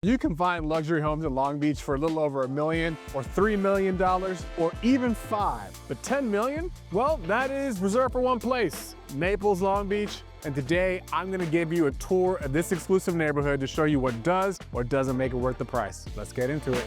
You can find luxury homes in Long Beach for a little over $1 million or $3 million or even $5 million. But $10 million? Well, that is reserved for one place, Naples, Long Beach. And today I'm gonna give you a tour of this exclusive neighborhood to show you what does or doesn't make it worth the price. Let's get into it.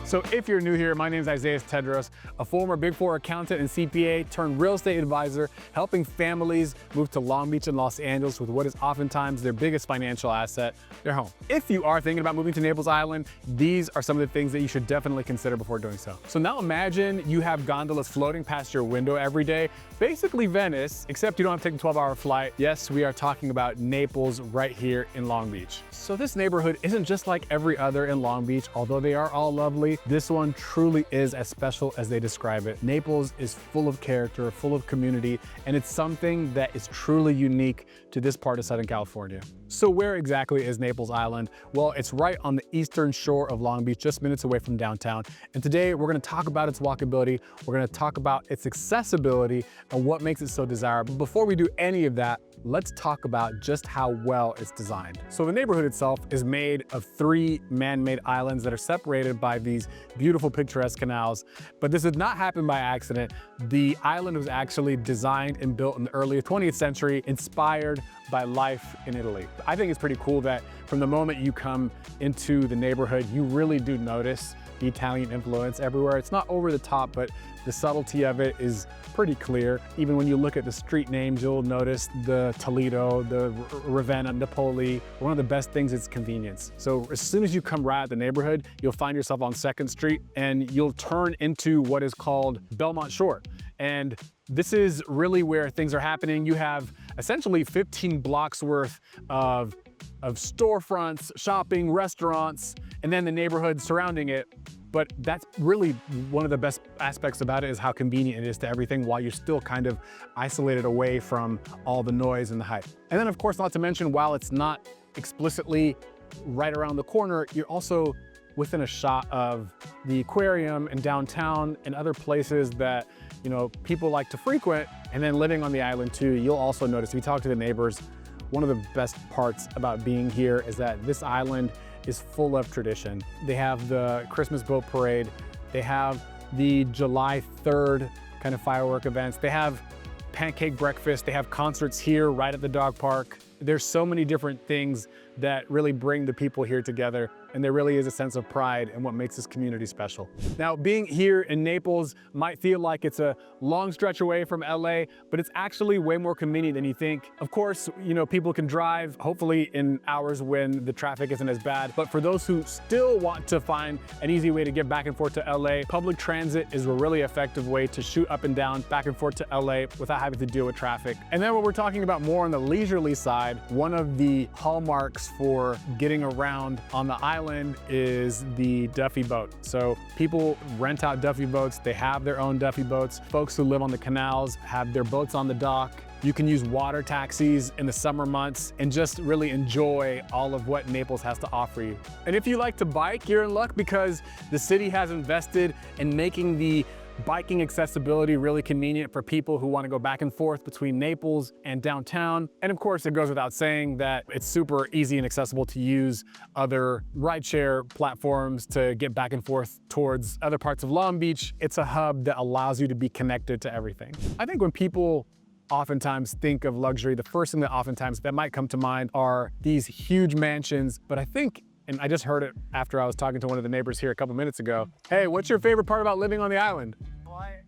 So if you're new here, my name is Isayas Theodros, a former Big Four accountant and CPA turned real estate advisor, helping families move to Long Beach and Los Angeles with what is oftentimes their biggest financial asset, their home. If you are thinking about moving to Naples Island, these are some of the things that you should definitely consider before doing so. So now imagine you have gondolas floating past your window every day, basically Venice, except you don't have to take a 12-hour flight. Yes, we are talking about Naples right here in Long Beach. So this neighborhood isn't just like every other in Long Beach, although they are all lovely. This one truly is as special as they describe it. Naples is full of character, full of community, and it's something that is truly unique to this part of Southern California. So where exactly is Naples Island? Well, it's right on the eastern shore of Long Beach, just minutes away from downtown. And today we're gonna talk about its walkability, we're gonna talk about its accessibility and what makes it so desirable. Before we do any of that, let's talk about just how well it's designed. So the neighborhood itself is made of 3 man-made islands that are separated by these beautiful picturesque canals. But this did not happen by accident. The island was actually designed and built in the early 20th century, inspired by life in Italy. I think it's pretty cool that from the moment you come into the neighborhood, you really do notice the Italian influence everywhere. It's not over the top, but the subtlety of it is pretty clear. Even when you look at the street names, you'll notice the Toledo, the Ravenna, Napoli. One of the best things is convenience. So as soon as you come right at the neighborhood, you'll find yourself on 2nd Street and you'll turn into what is called Belmont Shore. And this is really where things are happening. You have essentially 15 blocks worth of storefronts, shopping, restaurants, and then the neighborhood surrounding it. But that's really one of the best aspects about it, is how convenient it is to everything while you're still kind of isolated away from all the noise and the hype. And then of course, not to mention, while it's not explicitly right around the corner, you're also within a shot of the aquarium and downtown and other places that, you know, people like to frequent. And then living on the island too, you'll also notice, if you talk to the neighbors, one of the best parts about being here is that this island is full of tradition. They have the Christmas boat parade. They have the July 3rd kind of firework events. They have pancake breakfast. They have concerts here right at the dog park. There's so many different things that really bring the people here together, and there really is a sense of pride in what makes this community special. Now, being here in Naples might feel like it's a long stretch away from LA, but it's actually way more convenient than you think. Of course, you know, people can drive, hopefully in hours when the traffic isn't as bad, but for those who still want to find an easy way to get back and forth to LA, public transit is a really effective way to shoot up and down, back and forth to LA without having to deal with traffic. And then when we're talking about more on the leisurely side, one of the hallmarks for getting around on the island is the Duffy boat. So people rent out Duffy boats. They have their own Duffy boats. Folks who live on the canals have their boats on the dock. You can use water taxis in the summer months and just really enjoy all of what Naples has to offer you. And if you like to bike, you're in luck, because the city has invested in making the biking accessibility really convenient for people who want to go back and forth between Naples and downtown. And of course, it goes without saying that it's super easy and accessible to use other rideshare platforms to get back and forth towards other parts of Long Beach. It's a hub that allows you to be connected to everything. I think when people oftentimes think of luxury, the first thing that oftentimes that might come to mind are these huge mansions. But I think, and I just heard it after I was talking to one of the neighbors here a couple minutes ago, hey, what's your favorite part about living on the island? Quiet.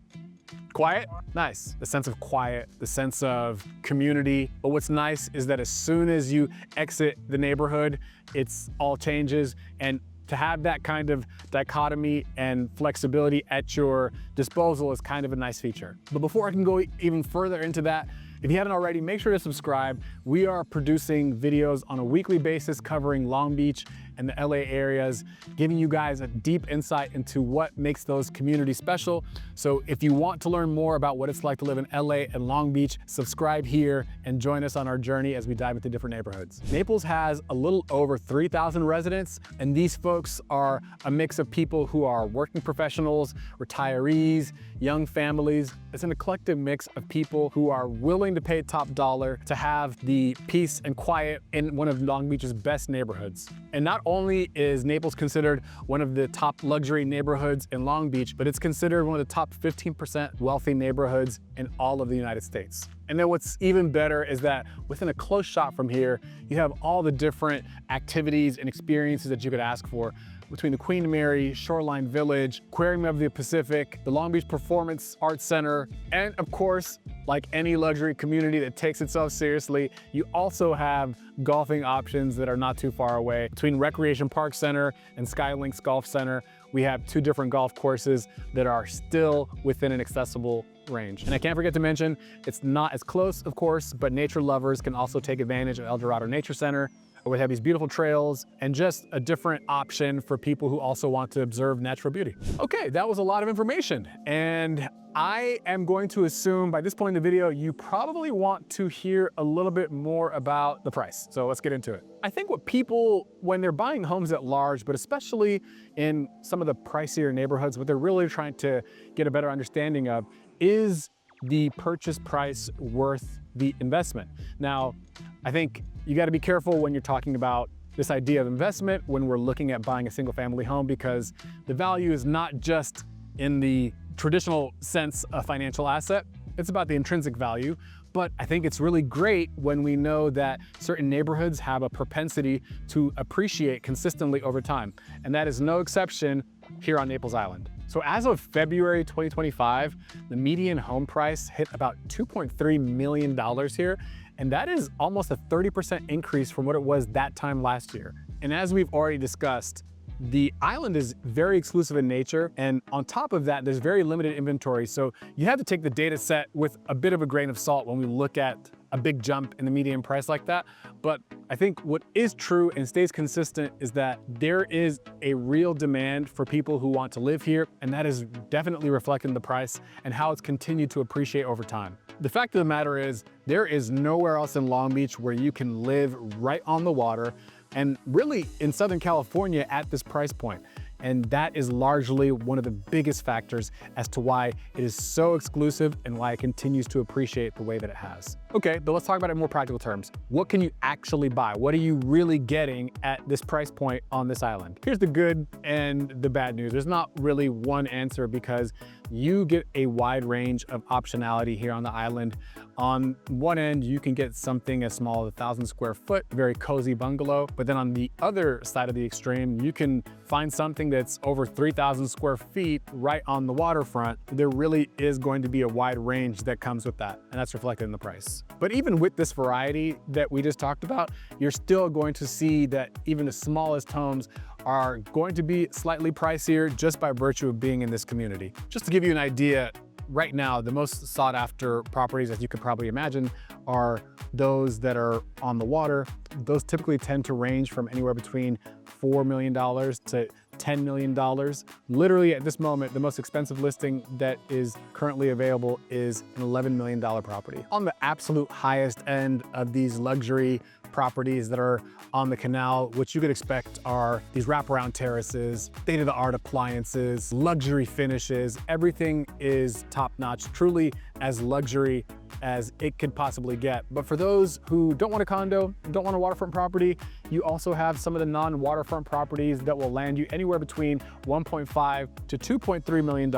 Quiet? Nice. The sense of quiet, the sense of community. But what's nice is that as soon as you exit the neighborhood, it's all changes. And to have that kind of dichotomy and flexibility at your disposal is kind of a nice feature. But before I can go even further into that, if you haven't already, make sure to subscribe. We are producing videos on a weekly basis covering Long Beach and the LA areas, giving you guys a deep insight into what makes those communities special. So if you want to learn more about what it's like to live in LA and Long Beach, subscribe here and join us on our journey as we dive into different neighborhoods. Naples has a little over 3,000 residents, and these folks are a mix of people who are working professionals, retirees, young families. It's an eclectic mix of people who are willing willing to pay top dollar to have the peace and quiet in one of Long Beach's best neighborhoods. And not only is Naples considered one of the top luxury neighborhoods in Long Beach, but it's considered one of the top 15% wealthy neighborhoods in all of the United States. And then what's even better is that within a close shot from here, you have all the different activities and experiences that you could ask for between the Queen Mary, Shoreline Village, Aquarium of the Pacific, the Long Beach Performance Arts Center, and of course, like any luxury community that takes itself seriously, you also have golfing options that are not too far away. Between Recreation Park Center and Skylinks Golf Center, we have 2 different golf courses that are still within an accessible range. And I can't forget to mention, it's not as close, of course, but nature lovers can also take advantage of El Dorado Nature Center, where we have these beautiful trails and just a different option for people who also want to observe natural beauty. Okay, that was a lot of information. And I am going to assume by this point in the video, you probably want to hear a little bit more about the price. So let's get into it. I think what people, when they're buying homes at large, but especially in some of the pricier neighborhoods, what they're really trying to get a better understanding of is the purchase price worth the investment. Now, I think you got to be careful when you're talking about this idea of investment when we're looking at buying a single family home, because the value is not just in the traditional sense a financial asset, it's about the intrinsic value. But I think it's really great when we know that certain neighborhoods have a propensity to appreciate consistently over time. And that is no exception here on Naples Island. So as of February 2025, the median home price hit about $2.3 million here. And that is almost a 30% increase from what it was that time last year. And as we've already discussed, the island is very exclusive in nature, and on top of that, there's very limited inventory. So you have to take the data set with a bit of a grain of salt when we look at a big jump in the median price like that. But I think what is true and stays consistent is that there is a real demand for people who want to live here, and that is definitely reflected in the price and how it's continued to appreciate over time. The fact of the matter is, there is nowhere else in Long Beach where you can live right on the water, and really in Southern California at this price point. And that is largely one of the biggest factors as to why it is so exclusive and why it continues to appreciate the way that it has. Okay, but let's talk about it in more practical terms. What can you actually buy? What are you really getting at this price point on this island? Here's the good and the bad news. There's not really one answer because you get a wide range of optionality here on the island. On one end, you can get something as small as 1,000 square foot, very cozy bungalow. But then on the other side of the extreme, you can find something that's over 3,000 square feet right on the waterfront. There really is going to be a wide range that comes with that, and that's reflected in the price. But even with this variety that we just talked about, you're still going to see that even the smallest homes are going to be slightly pricier just by virtue of being in this community. Just to give you an idea, right now, the most sought after properties, as you could probably imagine, are those that are on the water. Those typically tend to range from anywhere between $4 million to $10 million. Literally at this moment, the most expensive listing that is currently available is an $11 million property. On the absolute highest end of these luxury properties that are on the canal, what you could expect are these wraparound terraces, state-of-the-art appliances, luxury finishes. Everything is top-notch, truly as luxury as it could possibly get. But for those who don't want a condo, don't want a waterfront property, you also have some of the non-waterfront properties that will land you anywhere between $1.5 to $2.3 million,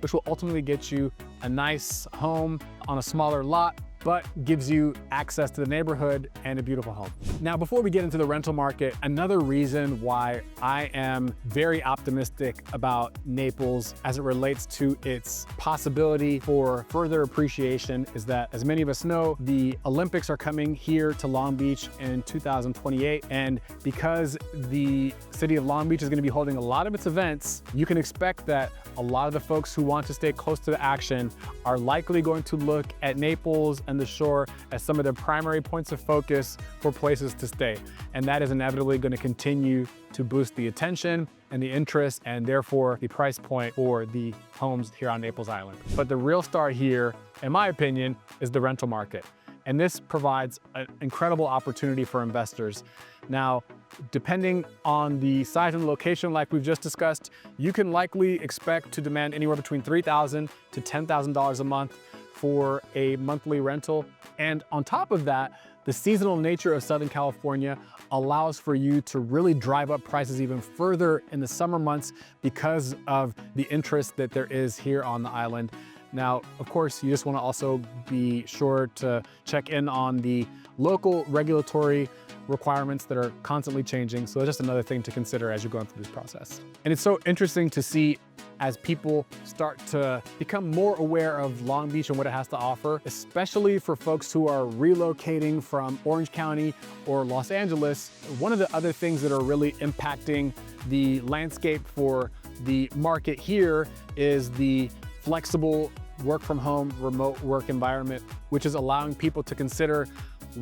which will ultimately get you a nice home on a smaller lot, but gives you access to the neighborhood and a beautiful home. Now, before we get into the rental market, another reason why I am very optimistic about Naples as it relates to its possibility for further appreciation is that, as many of us know, the Olympics are coming here to Long Beach in 2028. And because the city of Long Beach is going to be holding a lot of its events, you can expect that a lot of the folks who want to stay close to the action are likely going to look at Naples and the shore as some of their primary points of focus for places to stay. And that is inevitably going to continue to boost the attention and the interest, and therefore the price point for the homes here on Naples Island. But the real star here, in my opinion, is the rental market. And this provides an incredible opportunity for investors. Now, depending on the size and location, like we've just discussed, you can likely expect to demand anywhere between $3,000 to $10,000 a month for a monthly rental. And on top of that, the seasonal nature of Southern California allows for you to really drive up prices even further in the summer months because of the interest that there is here on the island. Now, of course, you just want to also be sure to check in on the local regulatory requirements that are constantly changing. So that's just another thing to consider as you're going through this process. And it's so interesting to see as people start to become more aware of Long Beach and what it has to offer, especially for folks who are relocating from Orange County or Los Angeles. One of the other things that are really impacting the landscape for the market here is the flexible work from home, remote work environment, which is allowing people to consider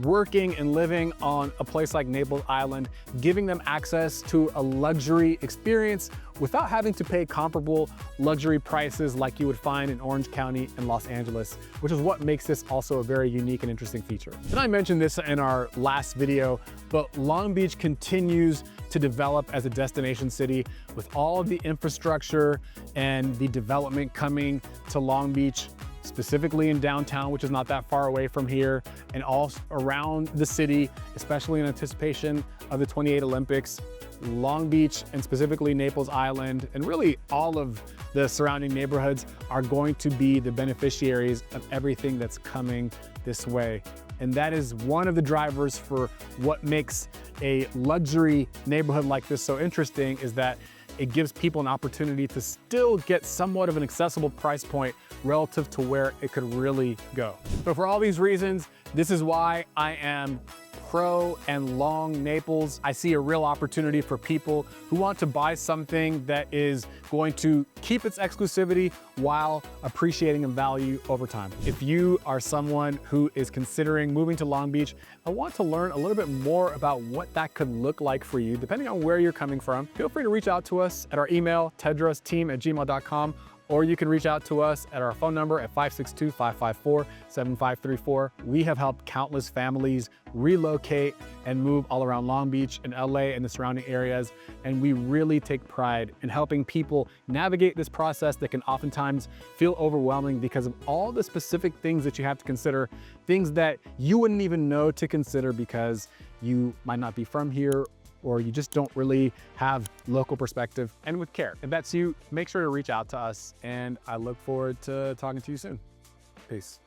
working and living on a place like Naples Island, giving them access to a luxury experience without having to pay comparable luxury prices like you would find in Orange County and Los Angeles, which is what makes this also a very unique and interesting feature. And I mentioned this in our last video, but Long Beach continues to develop as a destination city with all of the infrastructure and the development coming to Long Beach, specifically in downtown, which is not that far away from here, and all around the city, especially in anticipation of the 28 Olympics. Long Beach, and specifically Naples Island, and really all of the surrounding neighborhoods are going to be the beneficiaries of everything that's coming this way. And that is one of the drivers for what makes a luxury neighborhood like this so interesting, is that it gives people an opportunity to still get somewhat of an accessible price point relative to where it could really go. So for all these reasons, this is why I am pro and long Naples. I see a real opportunity for people who want to buy something that is going to keep its exclusivity while appreciating in value over time. If you are someone who is considering moving to Long Beach and want to learn a little bit more about what that could look like for you, depending on where you're coming from, feel free to reach out to us at our email, tedrosteam@gmail.com, or you can reach out to us at our phone number at 562-554-7534. We have helped countless families relocate and move all around Long Beach and LA and the surrounding areas. And we really take pride in helping people navigate this process that can oftentimes feel overwhelming because of all the specific things that you have to consider, things that you wouldn't even know to consider because you might not be from here, or you just don't really have local perspective. And with care, if that's you, make sure to reach out to us, and I look forward to talking to you soon. Peace.